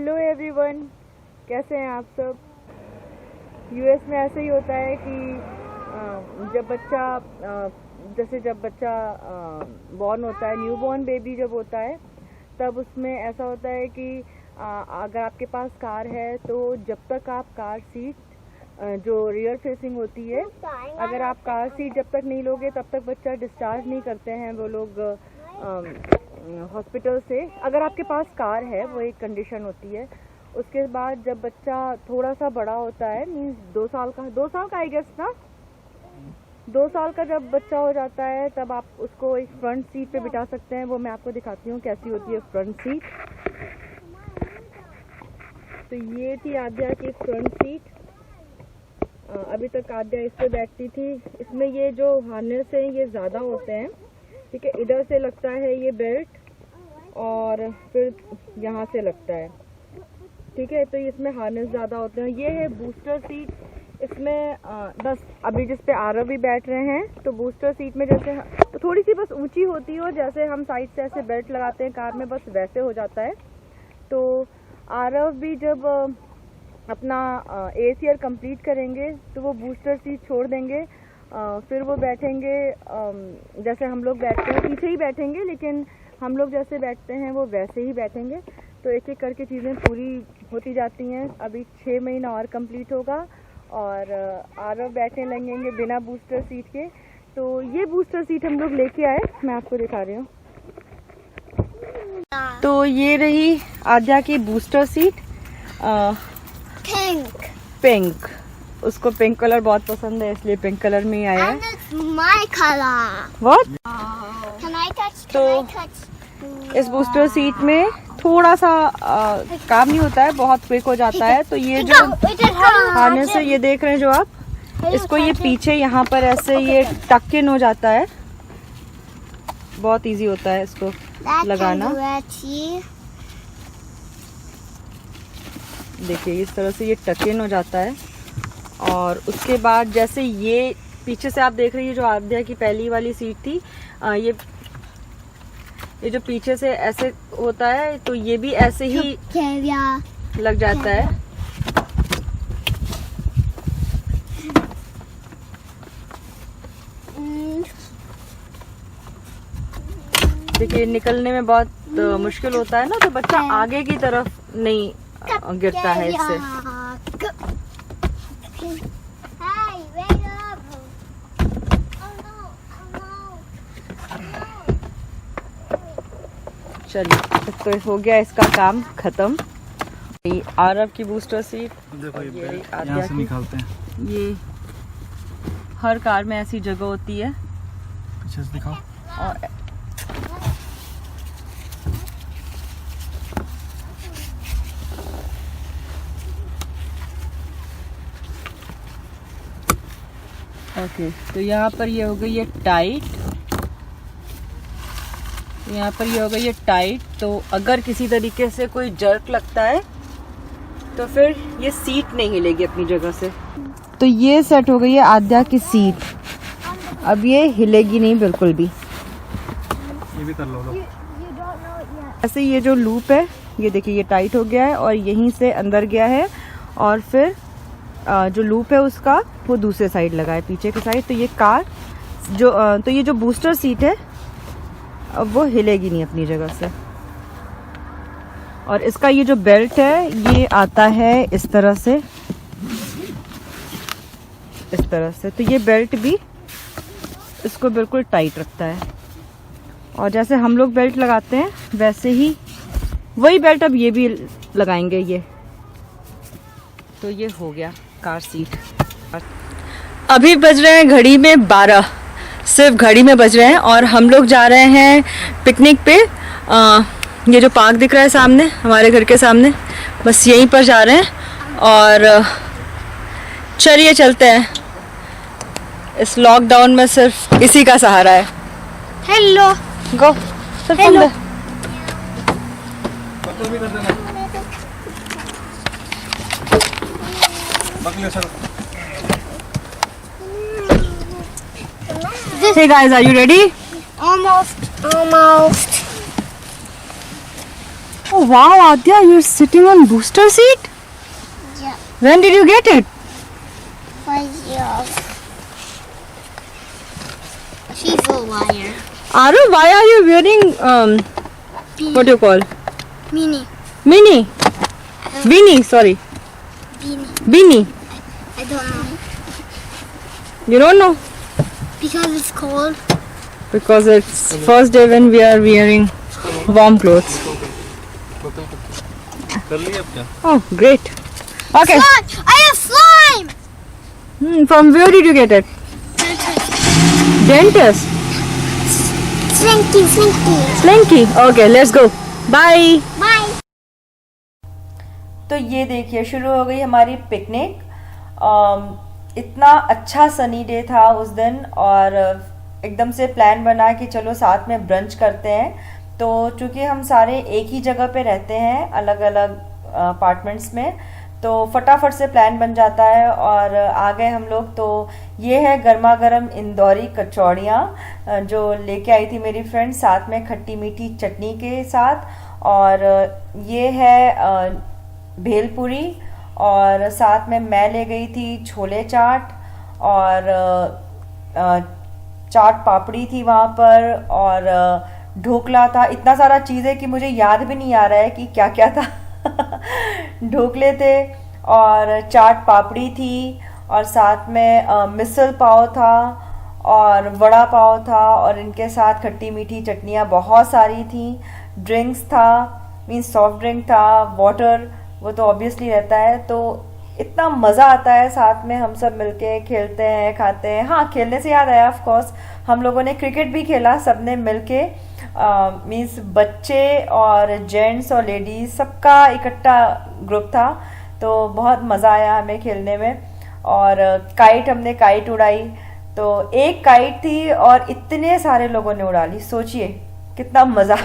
Hello everyone, कैसे हैं आप सब। यूएस में ऐसे ही होता है कि जब बच्चा बॉर्न होता है, न्यू बॉर्न बेबी जब होता है, तब उसमें ऐसा होता है कि अगर आपके पास कार है तो जब तक आप कार सीट जो रियर फेसिंग होती है, अगर आप कार सीट जब तक नहीं लोगे तब तक बच्चा डिस्चार्ज नहीं करते हैं वो लोग हॉस्पिटल से। अगर आपके पास कार है वो एक कंडीशन होती है। उसके बाद जब बच्चा थोड़ा सा बड़ा होता है, मीन्स 2 साल का आई गेस ना, 2 साल का जब बच्चा हो जाता है तब आप उसको एक फ्रंट सीट पे बिठा सकते हैं। वो मैं आपको दिखाती हूँ कैसी होती है फ्रंट सीट। तो ये थी आद्या की फ्रंट सीट। अभी तक आद्या इस पे बैठती थी। इसमें ये जो हार्नेस है ये ज़्यादा होते हैं, ठीक है। इधर से लगता है ये बेल्ट और फिर यहाँ से लगता है, ठीक है। तो इसमें हार्नेस ज़्यादा होते हैं। ये है बूस्टर सीट। इसमें बस अभी जिस पे आरव भी बैठ रहे हैं, तो बूस्टर सीट में जैसे तो थोड़ी सी बस ऊंची होती है, और जैसे हम साइड से ऐसे बेल्ट लगाते हैं कार में, बस वैसे हो जाता है। तो आरव भी जब अपना 8th ईयर कंप्लीट करेंगे तो वो बूस्टर सीट छोड़ देंगे। फिर वो बैठेंगे जैसे हम लोग बैठते हैं, पीछे ही बैठेंगे, लेकिन हम लोग जैसे बैठते हैं वो वैसे ही बैठेंगे। तो एक एक करके चीज़ें पूरी होती जाती हैं। अभी 6 महीना और कंप्लीट होगा और आरव बैठने लगेंगे बिना बूस्टर सीट के। तो ये बूस्टर सीट हम लोग लेके आए, मैं आपको दिखा रही हूँ। तो ये रही आद्या की बूस्टर सीट। पिंक, उसको पिंक कलर बहुत पसंद है, इसलिए पिंक कलर में ही आया है। My color. What? Can I touch? तो इस बूस्टर सीट में थोड़ा सा काम नहीं होता है, बहुत क्विक हो जाता है। तो ये जो हार्नेस है, ये देख रहे हैं जो आप, इसको ये पीछे यहाँ पर ऐसे ये टक इन हो जाता है। बहुत इजी होता है इसको लगाना। देखिए इस तरह से ये टक इन हो जाता है। और उसके बाद जैसे ये पीछे से आप देख रही है जो आद्या की पहली वाली सीट थी, ये जो पीछे से ऐसे होता है, तो ये भी ऐसे ही लग जाता है। देखिए निकलने में बहुत मुश्किल होता है ना, तो बच्चा आगे की तरफ नहीं गिरता है इससे। चलिए तो हो गया इसका काम खत्म। आरव की बूस्टर सीट देखो, ये यहाँ से निकालते हैं। ये हर कार में ऐसी जगह होती है। पीछे से दिखाओ। और ओके, तो यहाँ पर ये हो गई ये टाइट, यहाँ पर ये हो गई ये टाइट। तो अगर किसी तरीके से कोई जर्क लगता है तो फिर ये सीट नहीं हिलेगी अपनी जगह से। तो ये सेट हो गई है आद्या की सीट। अब ये हिलेगी नहीं बिल्कुल भी। ये भी कर लो। ऐसे ये जो लूप है, ये देखिए ये टाइट हो गया है और यहीं से अंदर गया है, और फिर जो लूप है उसका वो दूसरे साइड लगा है, पीछे की साइड। तो ये कार जो तो ये जो बूस्टर सीट है अब वो हिलेगी नहीं अपनी जगह से। और इसका ये जो बेल्ट है ये आता है इस तरह से, इस तरह से। तो ये बेल्ट भी इसको बिल्कुल टाइट रखता है, और जैसे हम लोग बेल्ट लगाते हैं वैसे ही वही बेल्ट अब ये भी लगाएंगे ये। तो ये हो गया कार सीट। अभी बज रहे हैं घड़ी में 12, सिर्फ घड़ी में बज रहे हैं, और हम लोग जा रहे हैं पिकनिक पे। ये जो पार्क दिख रहा है सामने, हमारे घर के सामने, बस यहीं पर जा रहे हैं। और चलिए चलते हैं। इस लॉकडाउन में सिर्फ इसी का सहारा है। Hello. गो सिर्फ Hello. Hey guys, are you ready? Almost. Oh wow, Adya, you're sitting on booster seat? Yeah. When did you get it? 5 years. She's a liar. Aru, why are you wearing what do you call? Mini. Mini? Beanie, sorry. Beanie. Beanie. I don't know. You don't know? Because it's cold. Because it's first day when we are wearing warm clothes. कर लिया अब क्या? Oh, great. Okay. Slime! I have slime! From where did you get it? Dentist. Slinky, slinky. Slinky. Okay, let's go. Bye. Bye. तो ये देखिए शुरू हो गई हमारी पिकनिक। इतना अच्छा सनी डे था उस दिन और एकदम से प्लान बना कि चलो साथ में ब्रंच करते हैं। तो चूँकि हम सारे एक ही जगह पे रहते हैं अलग अलग अपार्टमेंट्स में, तो फटाफट से प्लान बन जाता है और आ गए हम लोग। तो ये है गर्मा गर्म इंदौरी कचौड़ियाँ जो लेके आई थी मेरी फ्रेंड, साथ में खट्टी मीठी चटनी के साथ। और ये है भेलपुरी और साथ में मैं ले गई थी छोले चाट और चाट पापड़ी थी वहाँ पर और ढोकला था। इतना सारा चीज़ है कि मुझे याद भी नहीं आ रहा है कि क्या क्या था। ढोकले थे और चाट पापड़ी थी और साथ में मिसल पाव था और वड़ा पाव था और इनके साथ खट्टी मीठी चटनियाँ बहुत सारी थी। ड्रिंक्स था, मीन्स सॉफ्ट ड्रिंक था, वाटर वो तो ऑब्वियसली रहता है। तो इतना मज़ा आता है साथ में हम सब मिलके खेलते हैं खाते हैं। हाँ, खेलने से याद आया, ऑफ कोर्स हम लोगों ने क्रिकेट भी खेला सबने मिलके, मीन्स बच्चे और जेंट्स और लेडीज सबका इकट्ठा ग्रुप था। तो बहुत मज़ा आया हमें खेलने में। और हमने काइट उड़ाई, तो एक काइट थी और इतने सारे लोगों ने उड़ा ली। सोचिए कितना मज़ा।